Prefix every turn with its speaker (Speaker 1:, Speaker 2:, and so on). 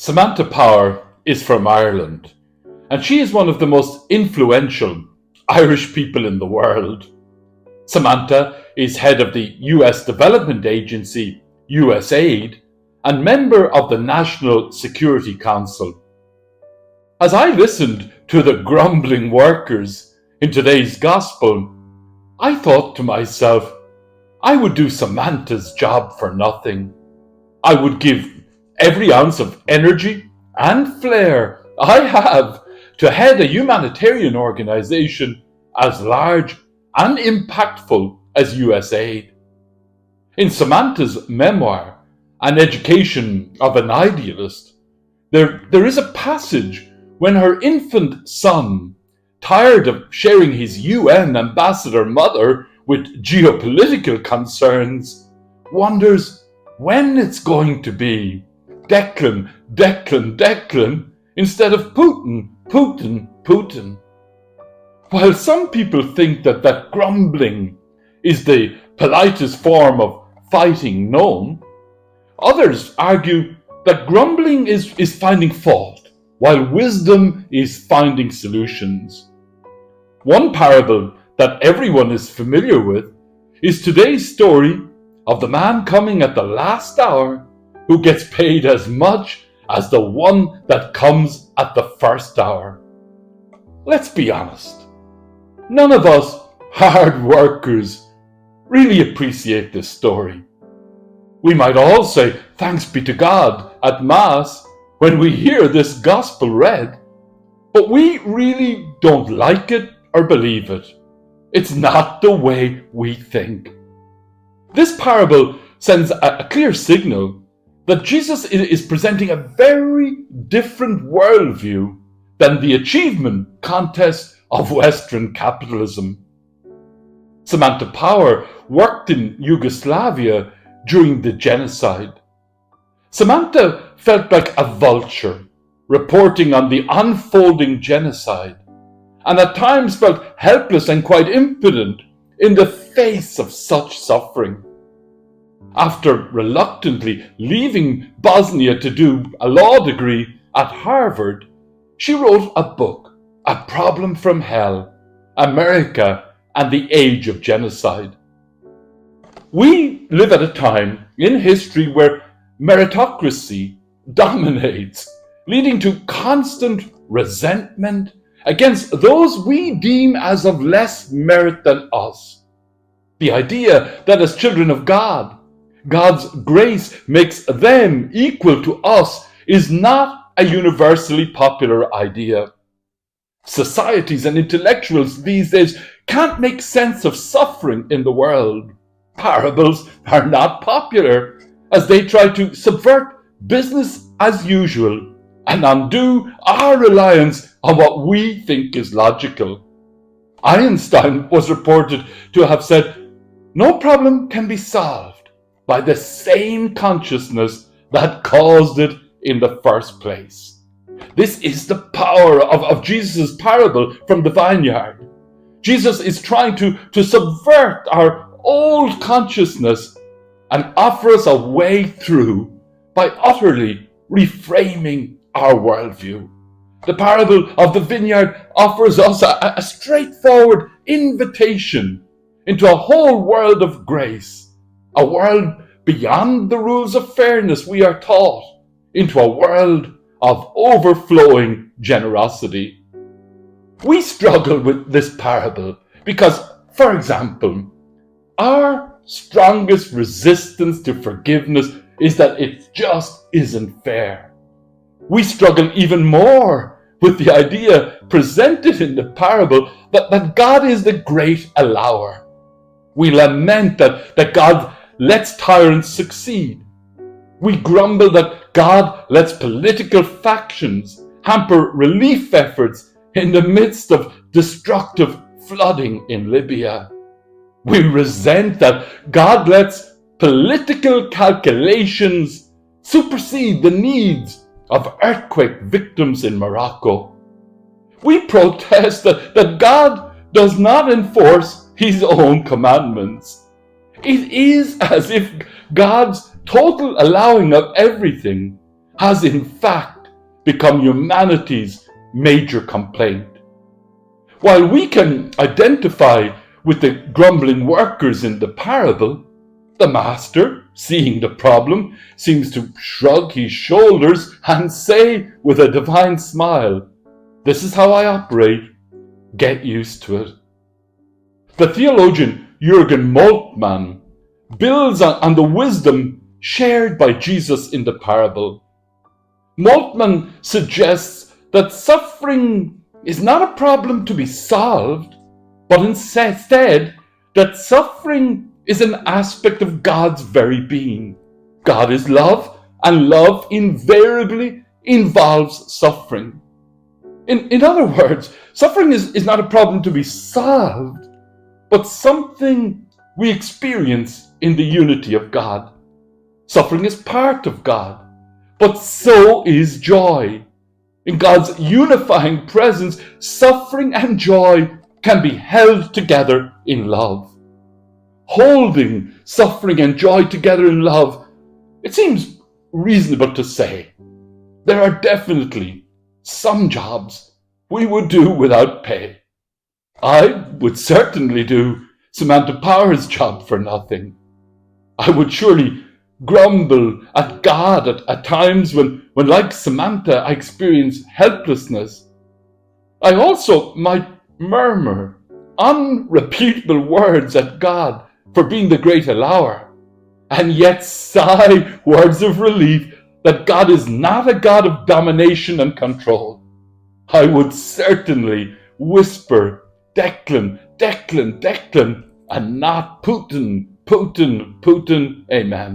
Speaker 1: Samantha Power is from Ireland, and she is one of the most influential Irish people in the world. Samantha is head of the US Development Agency, USAID, and member of the National Security Council. As I listened to the grumbling workers in today's gospel, I thought to myself, I would do Samantha's job for nothing. I would give every ounce of energy and flair I have to head a humanitarian organization as large and impactful as USAID. In Samantha's memoir, An Education of an Idealist, there is a passage when her infant son, tired of sharing his UN ambassador mother with geopolitical concerns, wonders when it's going to be Declan, Declan, Declan, instead of Putin, Putin, Putin. While some people think that grumbling is the politest form of fighting known, others argue that grumbling is finding fault, while wisdom is finding solutions. One parable that everyone is familiar with is today's story of the man coming at the last hour who gets paid as much as the one that comes at the first hour. Let's be honest, none of us hard workers really appreciate this story. We might all say thanks be to God at Mass when we hear this gospel read, but we really don't like it or believe it. It's not the way we think. This parable sends a clear signal that Jesus is presenting a very different worldview than the achievement contest of Western capitalism. Samantha Power worked in Yugoslavia during the genocide. Samantha felt like a vulture reporting on the unfolding genocide, and at times felt helpless and quite impotent in the face of such suffering. After reluctantly leaving Bosnia to do a law degree at Harvard, she wrote a book, A Problem from Hell, America and the Age of Genocide. We live at a time in history where meritocracy dominates, leading to constant resentment against those we deem as of less merit than us. The idea that as children of God, God's grace makes them equal to us is not a universally popular idea. Societies and intellectuals these days can't make sense of suffering in the world. Parables are not popular as they try to subvert business as usual and undo our reliance on what we think is logical. Einstein was reported to have said, "No problem can be solved by the same consciousness that caused it in the first place." This is the power of Jesus' parable from the vineyard. Jesus is trying to subvert our old consciousness and offer us a way through by utterly reframing our worldview. The parable of the vineyard offers us a straightforward invitation into a whole world of grace, a world beyond the rules of fairness we are taught, into a world of overflowing generosity. We struggle with this parable because, for example, our strongest resistance to forgiveness is that it just isn't fair. We struggle even more with the idea presented in the parable that God is the great allower. We lament that God lets tyrants succeed. We grumble that God lets political factions hamper relief efforts in the midst of destructive flooding in Libya. We resent that God lets political calculations supersede the needs of earthquake victims in Morocco. We protest that God does not enforce his own commandments. It is as if God's total allowing of everything has in fact become humanity's major complaint. While we can identify with the grumbling workers in the parable, the master, seeing the problem, seems to shrug his shoulders and say with a divine smile, "This is how I operate. Get used to it." The theologian Jürgen Moltmann builds on the wisdom shared by Jesus in the parable. Moltmann suggests that suffering is not a problem to be solved, but instead that suffering is an aspect of God's very being. God is love, and love invariably involves suffering. In other words, suffering is not a problem to be solved, but something we experience in the unity of God. Suffering is part of God, but so is joy. In God's unifying presence, suffering and joy can be held together in love. Holding suffering and joy together in love, it seems reasonable to say there are definitely some jobs we would do without pay. I would certainly do Samantha Power's job for nothing. I would surely grumble at God at times when, like Samantha, I experience helplessness. I also might murmur unrepeatable words at God for being the great allower, and yet sigh words of relief that God is not a God of domination and control. I would certainly whisper, "Declan, Declan, Declan," and not "Putin, Putin, Putin, amen."